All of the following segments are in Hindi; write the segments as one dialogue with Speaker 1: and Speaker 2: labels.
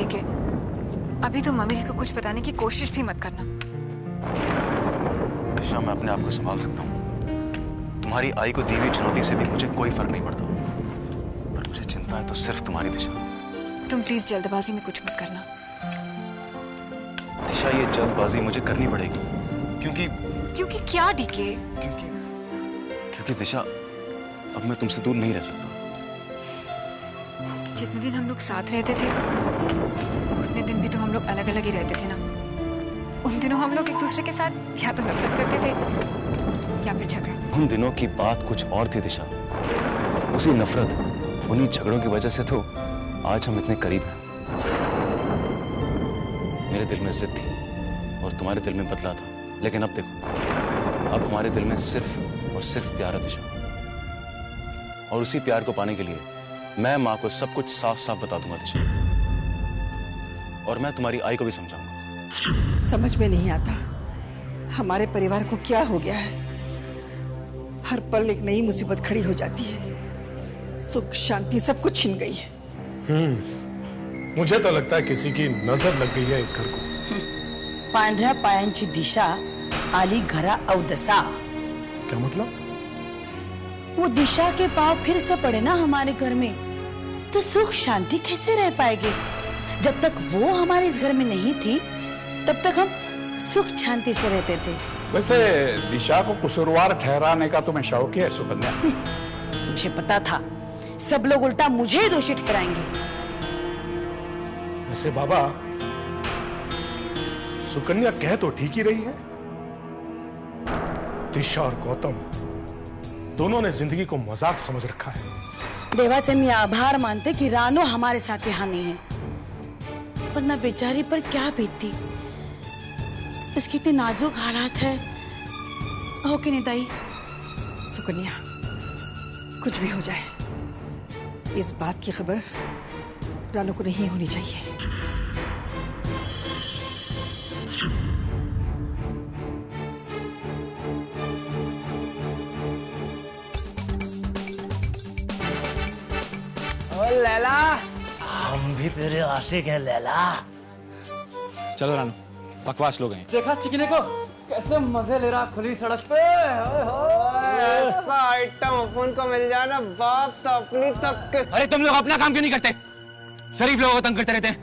Speaker 1: ठीक है, अभी तो मम्मी जी को कुछ बताने की कोशिश भी मत करना।
Speaker 2: दिशा, मैं अपने आप को संभाल सकता हूँ। तुम्हारी आई को दी हुई चुनौती से भी मुझे कोई फर्क नहीं पड़ता, पर मुझे चिंता है तो सिर्फ तुम्हारी दिशा।
Speaker 1: तुम प्लीज जल्दबाजी में कुछ मत करना।
Speaker 2: दिशा, ये जल्दबाजी मुझे करनी पड़ेगी
Speaker 1: क्योंकि क्या डीके?
Speaker 2: क्योंकि दिशा, अब मैं तुमसे दूर नहीं रह सकता।
Speaker 1: जितने दिन हम लोग साथ रहते थे उतने दिन भी तो हम लोग अलग अलग ही रहते थे ना। उन दिनों हम लोग एक दूसरे के साथ या तो नफरत करते थे या फिर झगड़ा।
Speaker 2: उन दिनों की बात कुछ और थी दिशा। उसी नफरत, उन्हीं झगड़ों की वजह से तो आज हम इतने करीब हैं। मेरे दिल में जिद थी और तुम्हारे दिल में बदला था, लेकिन अब देखो, अब हमारे दिल में सिर्फ और सिर्फ प्यार है दिशा। और उसी प्यार को पाने के लिए मैं माँ को सब कुछ साफ साफ बता दूंगा दिशा। और मैं तुम्हारी आई को भी समझाऊंगा।
Speaker 3: समझ में नहीं आता हमारे परिवार को क्या हो गया है। हर पल एक नई मुसीबत खड़ी हो जाती है। सुख शांति सब कुछ छिन गई है।
Speaker 4: मुझे तो लगता है किसी की नजर लग गई है इस घर को।
Speaker 5: पांढऱ्या पायांची दिशा आली घरा अवदसा।
Speaker 4: क्या मतलब?
Speaker 5: वो दिशा के पांव फिर से पड़े ना हमारे घर में, तो सुख शांति कैसे रह पाएगी? जब तक वो हमारे इस घर में नहीं थी तब तक हम सुख शांति से रहते थे।
Speaker 6: वैसे दिशा को कसूरवार ठहराने का तुम्हें शौक है सुकन्या?
Speaker 5: मुझे पता था सब लोग उल्टा मुझे ही दोषी ठहराएंगे।
Speaker 4: वैसे बाबा, सुकन्या कह तो ठीक ही रही है। दिशा और गौतम दोनों ने जिंदगी को मजाक समझ रखा है।
Speaker 5: देवाचे मी आभार मानते कि रानो हमारे साथ यहाँ नहीं है, वरना बेचारी पर क्या बीतती। उसकी इतनी नाजुक हालात है, हो कि नहीं ताई?
Speaker 3: सुकन्या, कुछ भी हो जाए, इस बात की खबर रानू को नहीं होनी चाहिए।
Speaker 7: ओ लैला,
Speaker 8: हम भी तेरे आशिक हैं लैला।
Speaker 7: चलो रानू, बकवास लोग हैं। देखा चिकने को कैसे मजे ले रहा खुली सड़क पे। ऐसा आइटम अपन को मिल जाए ना बाप तो अपनी तक।
Speaker 8: अरे तुम लोग अपना काम क्यों नहीं करते? शरीफ लोगों को तंग करते रहते हैं।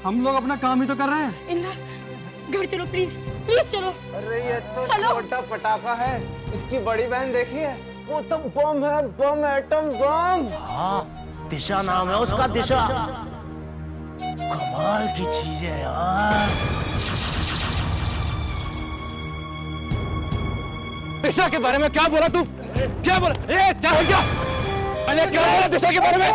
Speaker 7: हम लोग अपना काम ही तो कर रहे हैं।
Speaker 5: इंद्र, घर चलो प्लीज, प्लीज चलो।
Speaker 7: अरे ये तो छोटा पटाखा है, इसकी बड़ी बहन देखी है, वो तो बम है, बम, एटम बम।
Speaker 8: हाँ, दिशा नाम है उसका, दिशा। कमाल की चीज है यार। दिशा के बारे में क्या बोला तू? क्या बोला? क्या हो गया? अरे क्या बोला दिशा के बारे में?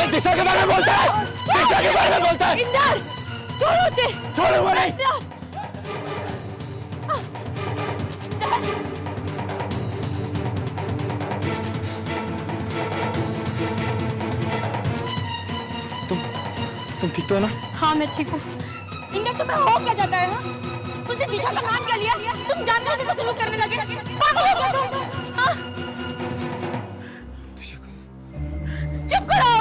Speaker 8: दिशा के बारे में बोलता है, दिशा के बारे में बोलता है।
Speaker 5: इंदर, छोड़ो उसे।
Speaker 8: छोड़ो मुझे।
Speaker 7: तुम ठीक तो हो ना?
Speaker 5: हाँ मैं ठीक हूँ। इंदर, तुम्हें हो क्या जाता है? उसने दिशा का नाम क्या लिया? तुम जानते हो उसे सलूक करने लगे? पागल हो गया तुम? हाँ? चुप करो।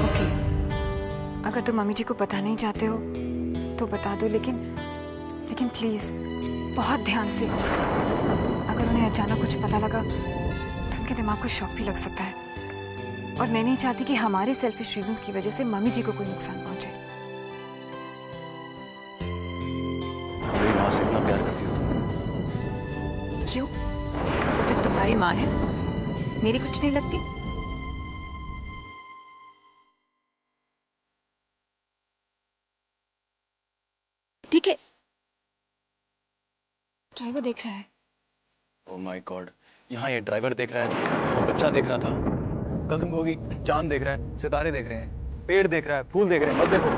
Speaker 1: ओके, अगर तुम मम्मी जी को बताना ही चाहते हो तो बता दो, लेकिन प्लीज बहुत ध्यान से। अगर उन्हें अचानक कुछ पता लगा तो उनके दिमाग को शॉक भी लग सकता है, और मैं नहीं चाहती कि हमारे सेल्फिश रीजंस की वजह से मम्मी जी को कोई नुकसान पहुंचे।
Speaker 2: मेरी माँ से इतना प्यार करती हो?
Speaker 1: क्यों? वो सिर्फ तुम्हारी माँ है, मेरी कुछ नहीं लगती? ठीक है, ड्राइवर देख रहा है।
Speaker 2: ओह माय गॉड, यहाँ ये ड्राइवर देख रहा है, वो बच्चा देख रहा था, कल होगी, चांद देख रहा है, सितारे देख रहे हैं, पेड़ देख रहा है, फूल देख रहे हैं, अब देखो।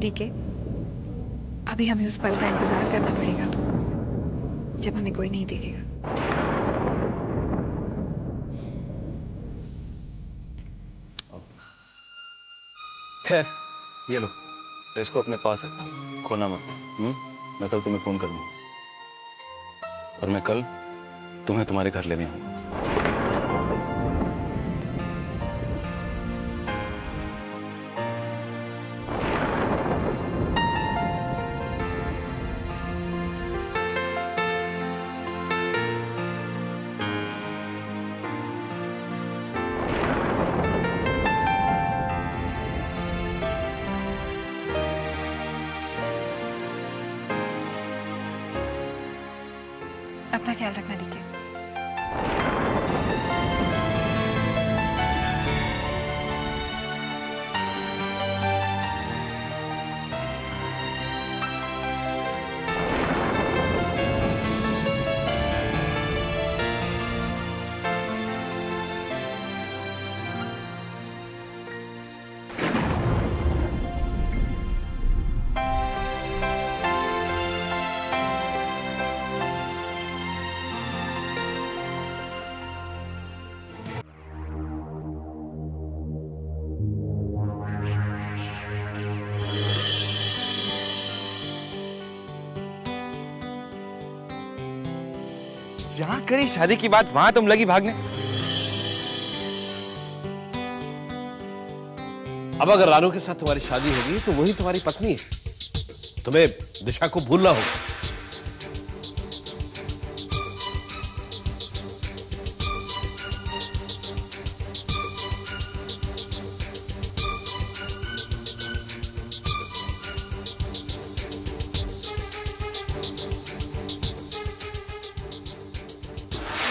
Speaker 1: ठीक है, अभी हमें उस पल का इंतजार करना पड़ेगा जब हमें कोई नहीं देखेगा।
Speaker 2: खैर ये लो, इसको अपने पास है, खोना मत। मैं कल तुम्हें फोन करूंगा और मैं कल तुम्हें तुम्हारे घर लेने आऊंगा।
Speaker 1: अपना ख्याल रखना, ठीक है?
Speaker 8: जहां करी शादी की बात वहां तुम लगी भागने।
Speaker 9: अब अगर रानू के साथ तुम्हारी शादी होगी तो वही तुम्हारी पत्नी है। तुम्हें दिशा को भूलना होगा।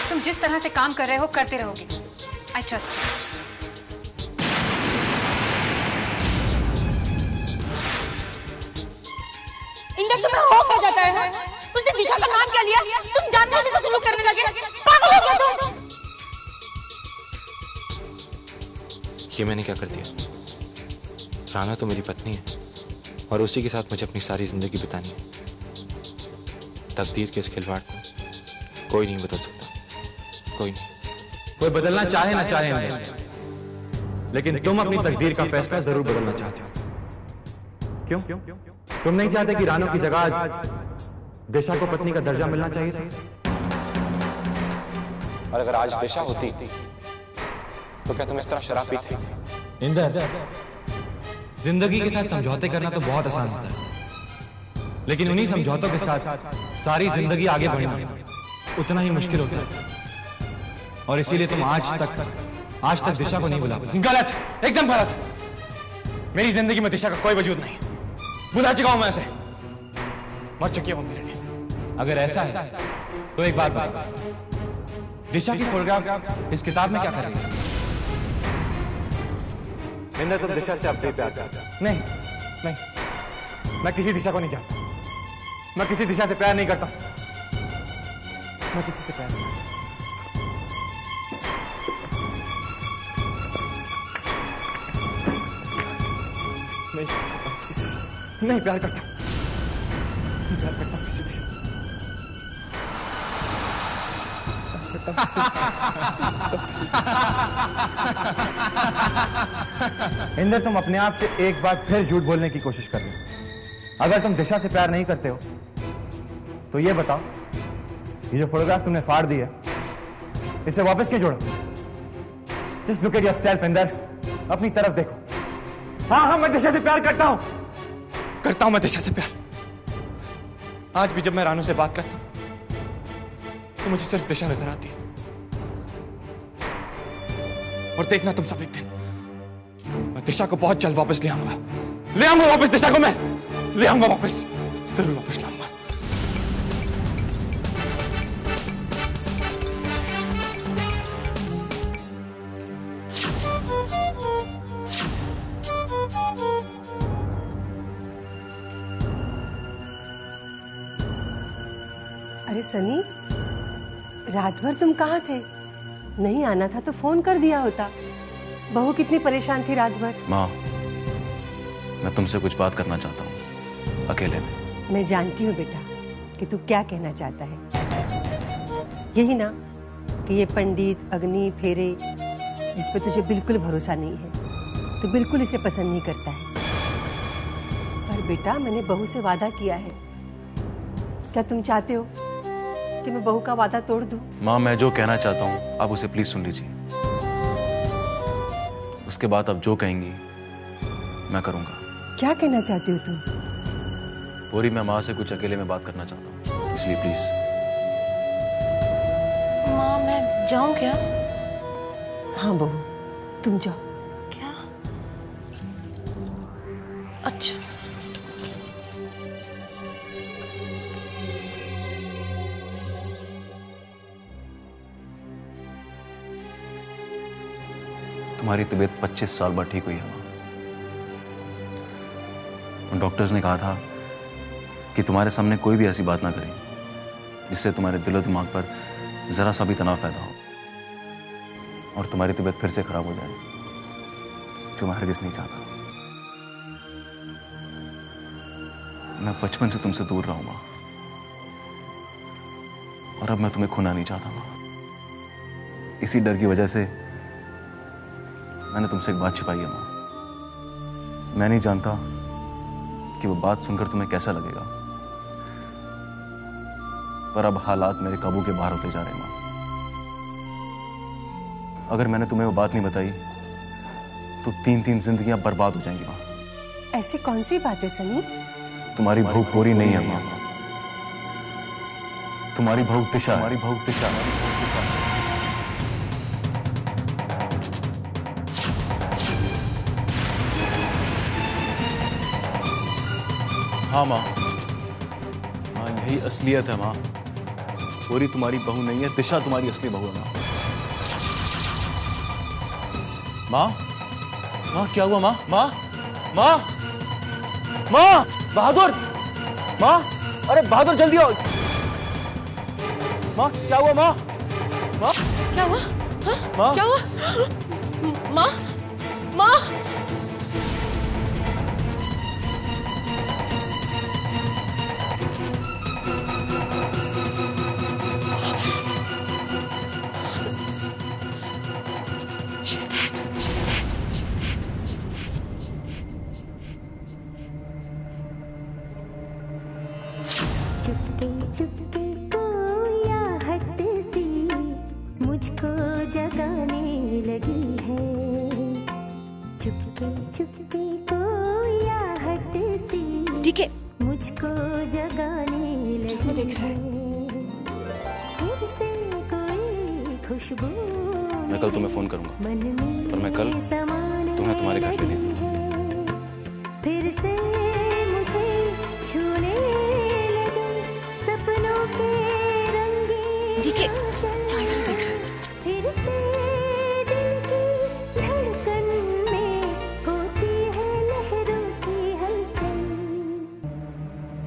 Speaker 1: तुम जिस तरह से काम कर रहे हो करते रहोगे। I trust you.
Speaker 10: इंदर तुम्हें हो क्या जाता है? उसने दिशा का नाम क्या लिया? तुम जानबूझ के शुरू करने लगे। पागल हो गए तुम।
Speaker 11: ये मैंने क्या कर दिया? राना तो मेरी पत्नी है और उसी के साथ मुझे अपनी सारी जिंदगी बितानी है। तकदीर के इस खिलवाड़ को कोई नहीं बदल सकता, कोई नहीं।
Speaker 8: कोई बदलना चाहे ना चाहे नहीं, लेकिन तुम अपनी तकदीर का फैसला जरूर बदलना चाहते हो। क्यों? तुम नहीं चाहते कि रानू की जगह आज दिशा को पत्नी का दर्जा मिलना चाहिए था?
Speaker 2: और अगर आज दिशा होती तो क्या तुम इस तरह शराब पीते?
Speaker 8: इंदर, जिंदगी के साथ समझौते करना तो बहुत आसान होता है, लेकिन उन्हीं समझौतों के साथ सारी जिंदगी आगे बढ़ना उतना ही मुश्किल होता है। और इसीलिए तुम आज तक दिशा को नहीं बुला। गलत, एकदम गलत। मेरी जिंदगी में दिशा का कोई वजूद नहीं। बुला चुका हूं मैं उसे, मर चुकी हूं मेरे लिए। अगर ऐसा है तो एक बात बता, दिशा की फोटोग्राफ इस किताब में क्या कर रही है? इंदर, तुम दिशा से अब प्यार करते हो? नहीं, मैं किसी दिशा को नहीं जानता। मैं किसी दिशा से प्यार नहीं करता। मैं किसी से प्यार नहीं करता। नहीं प्यार करता। नहीं प्यार करता किसी से। इंदर, तुम अपने आप से एक बार फिर झूठ बोलने की कोशिश कर रहे हो। अगर तुम दिशा से प्यार नहीं करते हो तो ये बताओ, ये जो फोटोग्राफ तुमने फाड़ दी है, इसे वापस क्यों जोड़ा? Just look at yourself Inder, अपनी तरफ देखो। हाँ, मैं दिशा से प्यार करता हूं मैं दिशा से प्यार। आज भी जब मैं रानू से बात करता हूं तो मुझे सिर्फ दिशा नजर आती है। और देखना तुम सब एक दिन, मैं दिशा को बहुत जल्द वापस ले आऊंगा वापस दिशा को। मैं ले आऊंगा वापस, जरूर वापस लाऊंगा।
Speaker 10: अरे सनी, रात भर तुम कहाँ थे? नहीं आना था तो फोन कर दिया होता। बहू कितनी परेशान थी रात भर।
Speaker 2: माँ, मैं तुमसे कुछ बात करना चाहता हूँ, अकेले में।
Speaker 10: मैं जानती हूँ बेटा कि तू क्या कहना चाहता है। यही ना कि ये पंडित अग्नि फेरे जिस पे तुझे बिल्कुल भरोसा नहीं है, तो बिल्कुल इसे पसंद नहीं करता है। पर बेटा मैंने बहू से वादा किया है। क्या तुम चाहते हो कि मैं बहू का वादा तोड़ दूं?
Speaker 2: माँ, मैं जो कहना चाहता हूँ आप उसे प्लीज सुन लीजिए। उसके बाद आप जो कहेंगी मैं करूंगा।
Speaker 10: क्या कहना चाहते हो तुम?
Speaker 2: पूरी, मैं माँ से कुछ अकेले में बात करना चाहता हूँ, इसलिए प्लीज।
Speaker 12: माँ, मैं जाऊं क्या?
Speaker 10: हाँ बहू, तुम जाओ।
Speaker 12: क्या? अच्छा।
Speaker 2: तुम्हारी तबीयत 25 साल बाद ठीक हुई है माँ। डॉक्टर्स ने कहा था कि तुम्हारे सामने कोई भी ऐसी बात ना करे जिससे तुम्हारे दिलो दिमाग पर जरा सा भी तनाव पैदा हो और तुम्हारी तबीयत फिर से खराब हो जाए, जो मैं हरगिज़ नहीं चाहता। मैं बचपन से तुमसे दूर रहा हूं माँ, और अब मैं तुम्हें खोना नहीं चाहता माँ। इसी डर की वजह से मैंने तुमसे एक बात छिपाई है माँ। मैं नहीं जानता कि वो बात सुनकर तुम्हें कैसा लगेगा, पर अब हालात मेरे काबू के बाहर होते जा रहे हैं माँ। अगर मैंने तुम्हें वो बात नहीं बताई तो 3-3 जिंदगियां बर्बाद हो जाएंगी माँ।
Speaker 10: ऐसी कौन सी बात है सनी?
Speaker 2: तुम्हारी भूख पूरी नहीं है माँ। तुम्हारी भूख तिशा, तुम्हारी भूख तिशा। हाँ माँ, हाँ यही असलियत है माँ। पूरी तुम्हारी बहू नहीं है, तिशा तुम्हारी असली बहू है माँ। माँ, माँ क्या हुआ माँ? माँ, माँ, माँ, बहादुर, माँ, अरे बहादुर जल्दी आओ। माँ क्या हुआ माँ? माँ
Speaker 12: क्या हुआ? हाँ?
Speaker 2: माँ?
Speaker 12: क्या हुआ? माँ, माँ।
Speaker 13: चुपके चुपके कोई आहट सी मुझको जगाने लगी है। चुपके चुपके कोई आहट सी
Speaker 1: ठीक है,
Speaker 13: मुझको जगाने लगी है। फिर से कोई खुशबू
Speaker 2: मैं कल तुम्हें फोन करूंगा, और मैं कल तुम्हें तुम्हारे घर ले लूंगा।
Speaker 13: फिर से मुझे छूने लगे सपनों के रंगीन।
Speaker 1: ठीक है, चाय वाला देख रहा है।
Speaker 13: फिर से दिल की धड़कन में होती है लहरों सी हलचल।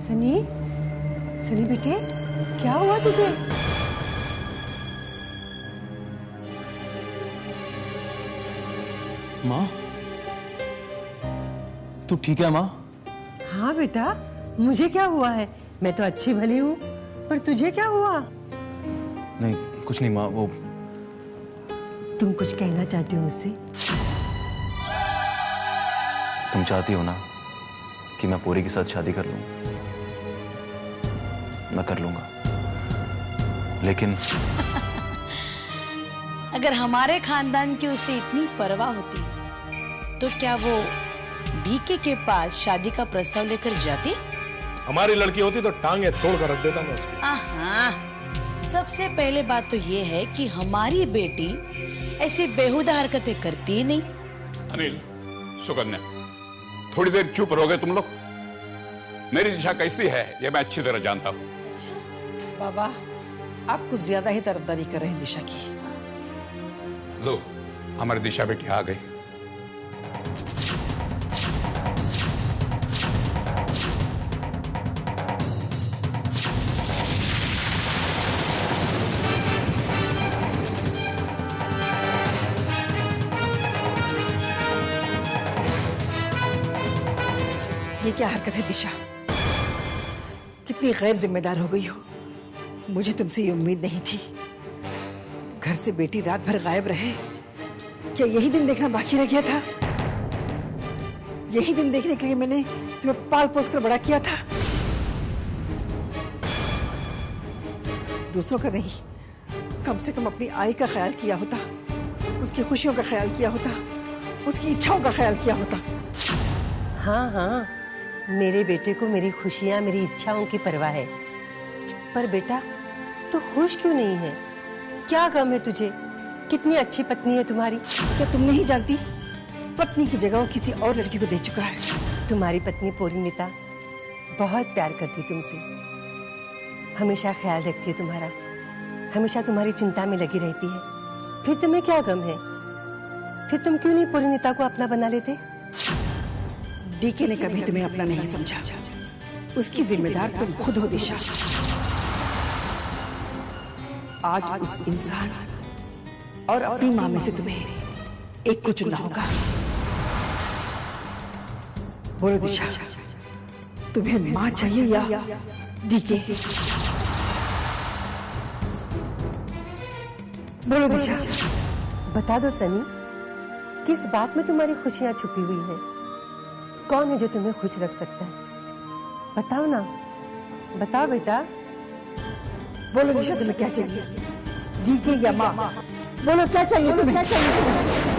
Speaker 10: सनी, सनी बेटे, क्या हुआ तुझे?
Speaker 2: माँ, तू ठीक है माँ?
Speaker 10: हाँ बेटा, मुझे क्या हुआ है? मैं तो अच्छी भली हूँ, पर तुझे क्या हुआ?
Speaker 2: नहीं कुछ नहीं माँ, वो
Speaker 10: तुम कुछ कहना चाहती हो मुझसे?
Speaker 2: तुम चाहती हो ना कि मैं पूरी के साथ शादी कर लूं? मैं कर लूंगा, लेकिन
Speaker 5: अगर हमारे खानदान की उसे इतनी परवाह होती तो क्या वो डीके के पास शादी का प्रस्ताव लेकर जाती?
Speaker 4: हमारी लड़की होती तो टांगे तोड़ कर रख देता मैं उसकी।
Speaker 5: हाँ, सबसे पहले बात तो ये है कि हमारी बेटी ऐसी बेहुदा हरकतें करती ही नहीं।
Speaker 6: अनिल, सुकन्या, थोड़ी देर चुप रहोगे तुम लोग? मेरी दिशा कैसी है ये मैं अच्छी तरह जानता हूँ।
Speaker 3: बाबा, आप कुछ ज्यादा ही तरफदारी कर रहे हैं दिशा की।
Speaker 6: लो, हमारी दिशा बेटी आ गई।
Speaker 3: ये क्या हरकत है दिशा? कितनी गैर जिम्मेदार हो गई हो। मुझे तुमसे ये उम्मीद नहीं थी। घर से बेटी रात भर गायब रहे, क्या यही दिन देखना बाकी रह गया था? यही दिन देखने के लिए मैंने तुम्हें पाल पोस कर बड़ा किया था। दूसरों का नहीं, कम से कम अपनी आई का ख्याल किया होता, उसकी खुशियों का ख्याल किया होता, उसकी इच्छाओं का ख्याल किया होता।
Speaker 10: हाँ हाँ, मेरे बेटे को मेरी खुशियाँ, मेरी इच्छाओं की परवाह है। पर बेटा, तू खुश क्यों नहीं है? क्या गम है तुझे? कितनी अच्छी पत्नी है तुम्हारी।
Speaker 3: क्या तुम नहीं जानती? पत्नी की जगह वो किसी और लड़की को दे चुका है।
Speaker 10: तुम्हारी पत्नी परिणीता बहुत प्यार करती तुमसे, हमेशा ख्याल रखती है तुम्हारा, हमेशा तुम्हारी चिंता में लगी रहती है। फिर तुम्हें क्या गम है? फिर तुम क्यों नहीं परिणीता को अपना बना लेते?
Speaker 3: डीके ने कभी तुम्हें अपना नहीं समझा। उसकी जिम्मेदार तुम खुद हो दिशा। आज उस इंसान और अपनी माँ में से तुम्हें एक को चुनना होगा। बोलो दिशा, तुम्हें माँ चाहिए या डीके? बोलो दिशा।
Speaker 10: बता दो सनी, किस बात में तुम्हारी खुशियां छुपी हुई है? कौन है जो तुम्हें खुश रख सकता है? बताओ ना, बताओ बेटा।
Speaker 3: बोलो दिशा, तुम्हें क्या चाहिए? डीके या माँ? बोलो क्या चाहिए तुम्हें? क्या चाहिए तुम्हें?